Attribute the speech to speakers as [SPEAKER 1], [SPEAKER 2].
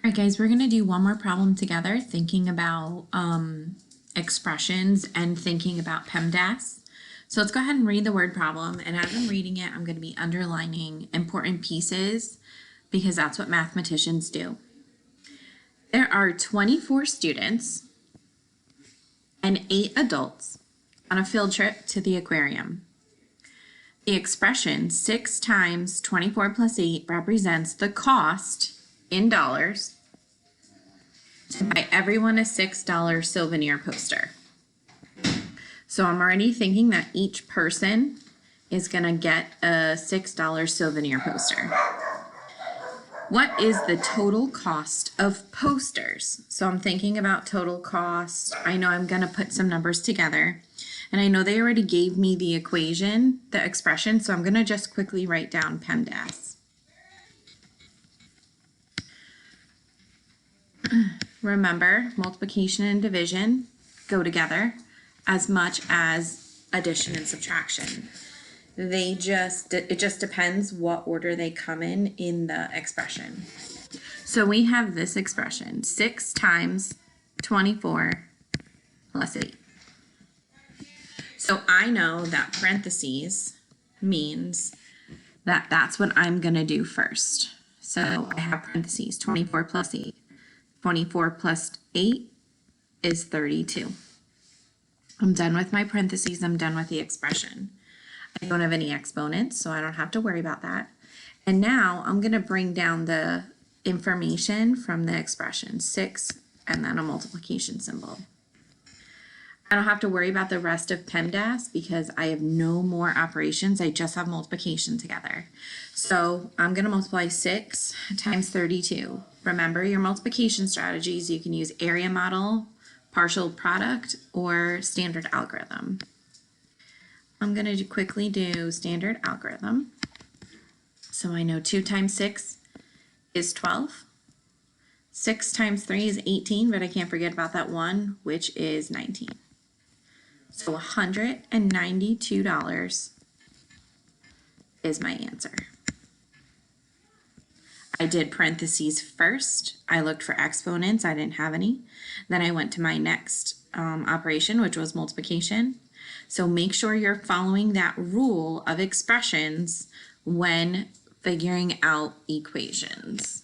[SPEAKER 1] All right, guys, we're going to do one more problem together, thinking about expressions and thinking about PEMDAS. So let's go ahead and read the word problem. And as I'm reading it, I'm going to be underlining important pieces because that's what mathematicians do. There are 24 students and 8 adults on a field trip to the aquarium. The expression 6 times 24 plus 8 represents the cost in dollars to buy everyone a $6 souvenir poster. So I'm already thinking that each person is going to get a $6 souvenir poster. What is the total cost of posters? So I'm thinking about total cost. I know I'm going to put some numbers together. And I know they already gave me the equation, the expression, so I'm going to just quickly write down PEMDAS. Remember, multiplication and division go together as much as addition and subtraction. It just depends what order they come in the expression. So we have this expression, 6 times 24 plus 8. So I know that parentheses means that that's what I'm going to do first. So I have parentheses, 24 plus 8. 24 plus 8 is 32. I'm done with my parentheses. I'm done with the expression. I don't have any exponents, so I don't have to worry about that. And now I'm going to bring down the information from the expression, 6, and then a multiplication symbol. I don't have to worry about the rest of PEMDAS because I have no more operations. I just have multiplication together. So I'm going to multiply 6 times 32. Remember your multiplication strategies. You can use area model, partial product, or standard algorithm. I'm going to quickly do standard algorithm. So I know 2 times 6 is 12. 6 times 3 is 18, but I can't forget about that 1, which is 19. So $192 is my answer. I did parentheses first. I looked for exponents. I didn't have any. Then I went to my next operation, which was multiplication. So make sure you're following that rule of expressions when figuring out equations.